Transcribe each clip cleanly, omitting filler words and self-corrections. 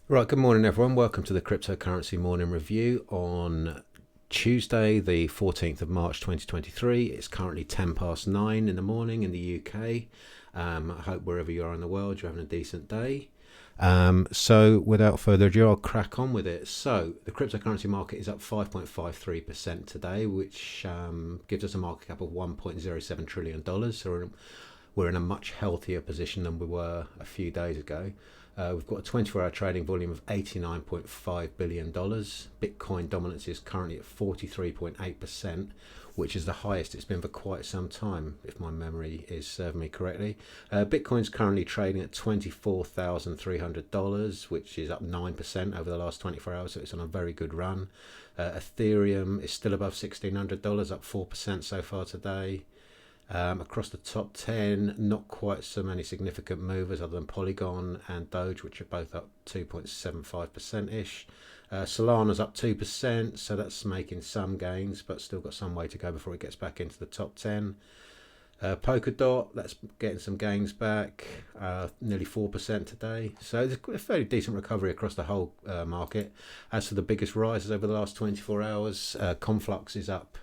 Right, good morning, everyone. Welcome to the Cryptocurrency Morning Review on Tuesday, the 14th of March 2023. It's currently 10 past 9 in the morning in the UK. I hope wherever you are in the world, you're having a decent day. So, without further ado, I'll crack on with it. So, the cryptocurrency market is up 5.53% today, which gives us a market cap of $1.07 trillion. So, we're in a much healthier position than we were a few days ago. We've got a 24-hour trading volume of $89.5 billion. Bitcoin dominance is currently at 43.8%, which is the highest it's been for quite some time, if my memory is serving me correctly. Bitcoin's currently trading at $24,300, which is up 9% over the last 24 hours, so it's on a very good run. Ethereum is still above $1,600, up 4% so far today. Across the top 10, not quite so many significant movers other than Polygon and Doge, which are both up 2.75% ish. Solana's up 2%, so that's making some gains, but still got some way to go before it gets back into the top 10. Polkadot, that's getting some gains back, nearly 4% today. So it's a fairly decent recovery across the whole market. As for the biggest rises over the last 24 hours, Conflux is up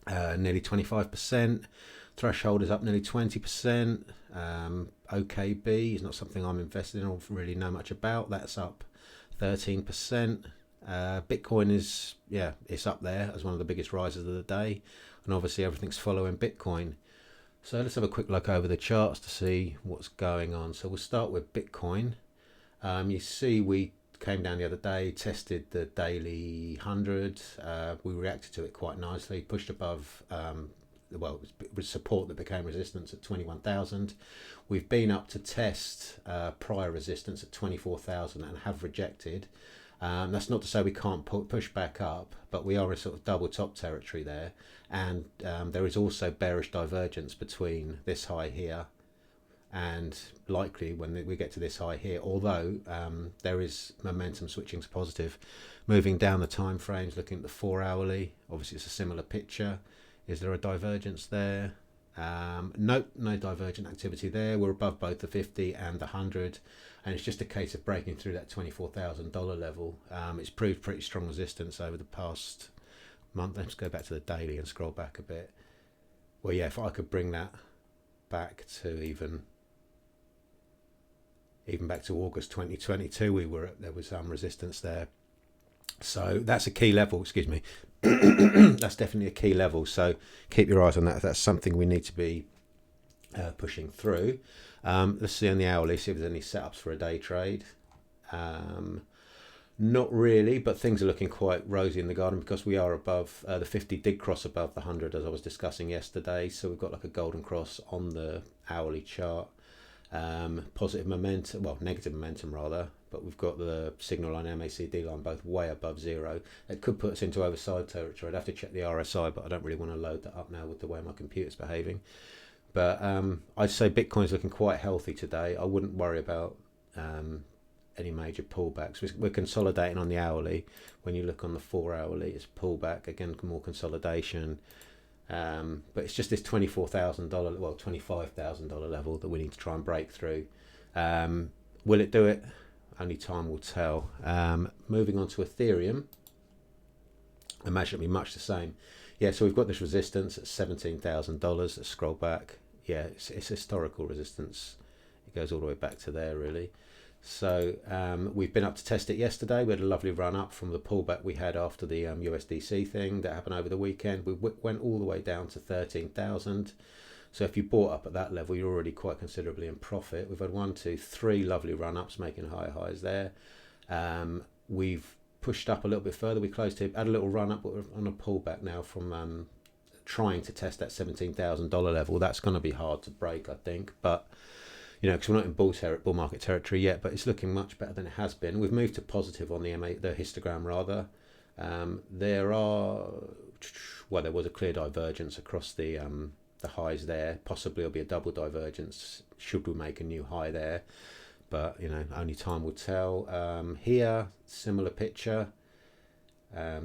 nearly 25%. Threshold is up nearly 20%. OKB is not something I'm invested in or really know much about. That's up 13%. Bitcoin is, it's up there as one of the biggest rises of the day. And obviously everything's following Bitcoin. So let's have a quick look over the charts to see what's going on. So we'll start with Bitcoin. You see we came down the other day, tested the daily 100. We reacted to it quite nicely, pushed above, it was support that became resistance at 21,000. We've been up to test prior resistance at 24,000 and have rejected. That's not to say we can't push back up, but we are in sort of double top territory there. And there is also bearish divergence between this high here and likely when we get to this high here, although there is momentum switching to positive. Moving down the time frames, looking at the 4-hourly, obviously it's a similar picture. Is there a divergence there? Nope, no divergent activity there. We're above both the 50 and the 100, and it's just a case of breaking through that $24,000 level. It's proved pretty strong resistance over the past month. Let's go back to the daily and scroll back a bit. Well, yeah, if I could bring that back to even back to August 2022, there was some resistance there. So that's a key level, excuse me. That's definitely a key level. So keep your eyes on that. That's something we need to be pushing through. Let's see on the hourly, see if there's any setups for a day trade. Not really, but things are looking quite rosy in the garden because we are above the 50 did cross above the 100 as I was discussing yesterday. So we've got like a golden cross on the hourly chart. Positive momentum, well, negative momentum rather, but we've got the signal line, MACD line, both way above zero. It could put us into overside territory. I'd have to check the RSI, but I don't really want to load that up now with the way my computer's behaving. But I'd say Bitcoin's looking quite healthy today. I wouldn't worry about any major pullbacks. We're consolidating on the hourly. When you look on the 4-hourly, it's pullback, again, more consolidation. But it's just this $24,000, well, $25,000 level that we need to try and break through. Will it do it? Only time will tell. Moving on to Ethereum, I imagine it'll be much the same. Yeah, so we've got this resistance at $17,000. Let's scroll back. Yeah, it's historical resistance. It goes all the way back to there, really. So we've been up to test it yesterday. We had a lovely run up from the pullback we had after the USDC thing that happened over the weekend. We went all the way down to 13,000. So if you bought up at that level, you're already quite considerably in profit. We've had 1, 2, 3 lovely run ups, making higher highs there. We've pushed up a little bit further. We closed to had a little run up, but we're on a pullback now from trying to test that $17,000 level. That's going to be hard to break, I think, but because we're not in bull market territory yet, but it's looking much better than it has been. We've moved to positive on the histogram rather. There was a clear divergence across the highs there. Possibly it'll be a double divergence should we make a new high there, but only time will tell. Here, similar picture.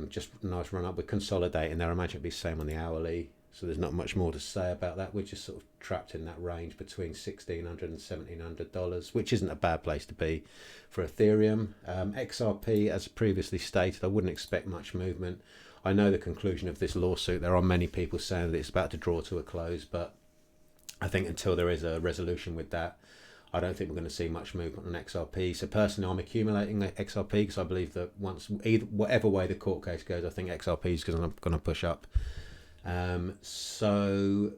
Just nice run up. We're consolidating there. I imagine it'll be the same on the hourly. So there's not much more to say about that. We're just sort of trapped in that range between $1,600 and $1,700, which isn't a bad place to be for Ethereum. XRP, as previously stated, I wouldn't expect much movement. I know the conclusion of this lawsuit. There are many people saying that it's about to draw to a close, but I think until there is a resolution with that, I don't think we're going to see much movement on XRP. So personally, I'm accumulating XRP because I believe that whatever way the court case goes, I think XRP is going to push up. So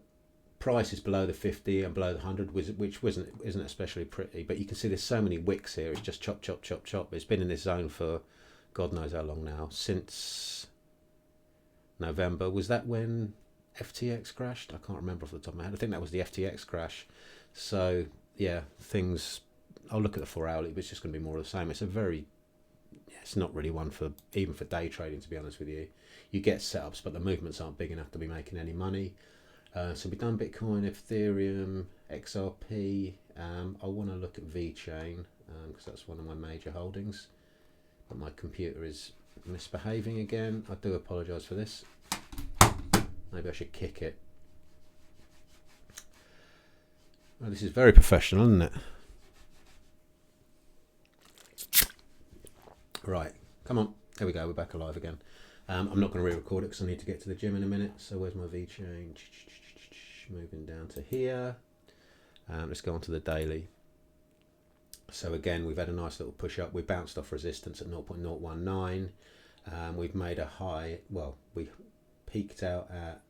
price is below the 50 and below the 100, which isn't especially pretty. But you can see there's so many wicks here. It's just chop, chop, chop, chop. It's been in this zone for God knows how long now, since November. Was that when FTX crashed? I can't remember off the top of my head. I think that was the FTX crash. So yeah, I'll look at the 4 hourly, but it's just going to be more of the same. It's not really one for even for day trading, to be honest with you. You get setups, but the movements aren't big enough to be making any money. So we've done Bitcoin, Ethereum, XRP. I want to look at VeChain because that's one of my major holdings. But my computer is misbehaving again. I do apologise for this. Maybe I should kick it. Well, this is very professional, isn't it? Right, come on. There we go. We're back alive again. I'm not going to re-record it because I need to get to the gym in a minute. So where's my VeChain? Moving down to here. Let's go on to the daily. So again, we've had a nice little push up. We bounced off resistance at 0.019. We've made a high. Well, we peaked out at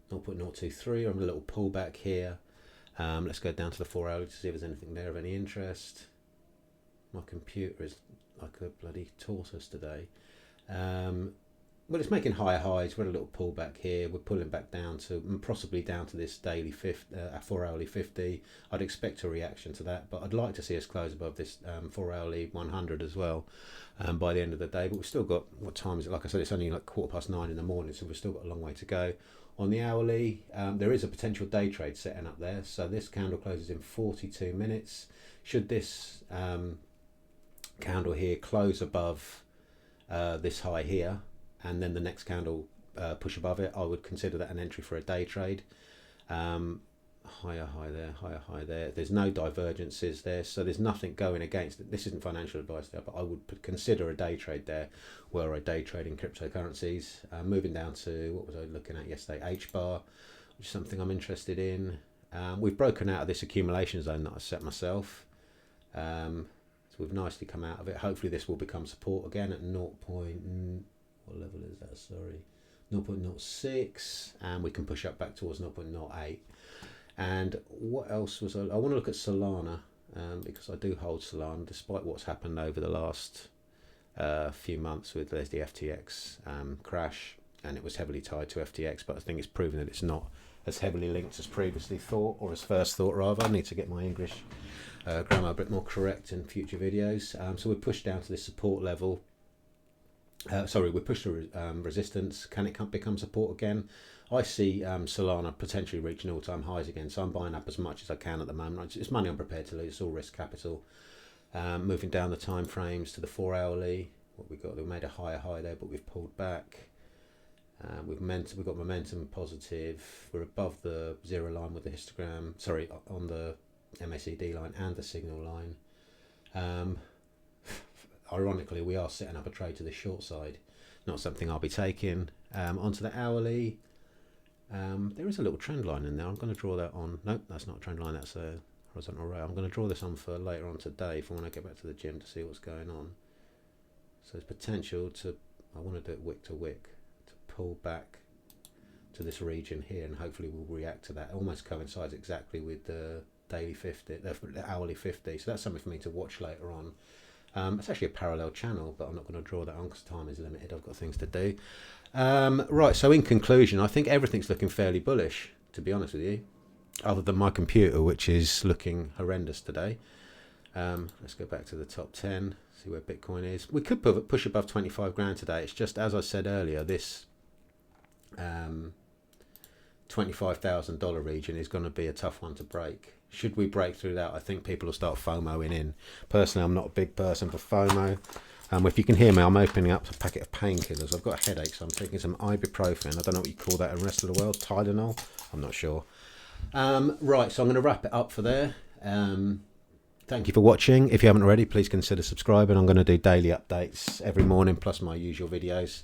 0.023. I'm a little pullback here. Let's go down to the 4 hourly to see if there's anything there of any interest. My computer is like a bloody tortoise today. Well, it's making higher highs. We're at a little pullback here. We're pulling back down to possibly down to this daily 4 hourly 50. I'd expect a reaction to that, but I'd like to see us close above this 4 hourly 100 as well by the end of the day. But we've still got, what time is it? Like I said, it's only like 9:15 in the morning, so we've still got a long way to go. On the hourly, there is a potential day trade setting up there. So this candle closes in 42 minutes. Should this candle here close above this high here, and then the next candle push above it, I would consider that an entry for a day trade. Higher high there, higher high there. There's no divergences there, so there's nothing going against it. This isn't financial advice there, but I would consider a day trade there were I day trading cryptocurrencies. Moving down to, what was I looking at yesterday? H-bar, which is something I'm interested in. We've broken out of this accumulation zone that I set myself. So we've nicely come out of it. Hopefully this will become support again at 0. What level is that? Sorry, 0.06, and we can push up back towards 0.08. And what else was I want to look at Solana because I do hold Solana, despite what's happened over the last few months with the FTX crash, and it was heavily tied to FTX, but I think it's proven that it's not as heavily linked as previously thought, or as first thought rather. I need to get my English grammar a bit more correct in future videos. So we're pushed down to this support level. We pushed to resistance. Can it become support again? I see Solana potentially reaching all-time highs again, so I'm buying up as much as I can at the moment. It's money I'm prepared to lose. It's all risk capital. Moving down the time frames to the 4 hourly. What we got? We made a higher high there, but we've pulled back. We've got momentum positive. We're above the zero line with the histogram. Sorry, on the MACD line and the signal line. Ironically, we are setting up a trade to the short side. Not something I'll be taking. Onto the hourly. There is a little trend line in there. I'm going to draw that on. Nope, that's not a trend line. That's a horizontal array. I'm going to draw this on for later on today for when I get back to the gym to see what's going on. So there's potential to, I want to do it wick to wick, to pull back to this region here, and hopefully we'll react to that. It almost coincides exactly with the daily 50, the hourly 50. So that's something for me to watch later on. It's actually a parallel channel, but I'm not going to draw that on because time is limited. I've got things to do. Right, so in conclusion, I think everything's looking fairly bullish, to be honest with you, other than my computer, which is looking horrendous today. Let's go back to the top 10, see where Bitcoin is. We could push above 25 grand today. It's just, as I said earlier, this $25,000 region is going to be a tough one to break. Should we break through that, I think people will start FOMOing in. Personally, I'm not a big person for FOMO. If you can hear me, I'm opening up a packet of painkillers. I've got a headache, so I'm taking some ibuprofen. I don't know what you call that in the rest of the world. Tylenol? I'm not sure. Right, so I'm going to wrap it up for there. Thank you for watching. If you haven't already, please consider subscribing. I'm going to do daily updates every morning, plus my usual videos.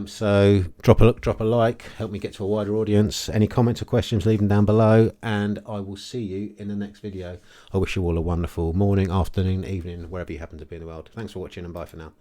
So drop a like, help me get to a wider audience. Any comments or questions, leave them down below, and I will see you in the next video. I wish you all a wonderful morning, afternoon, evening, wherever you happen to be in the world. Thanks for watching, and bye for now.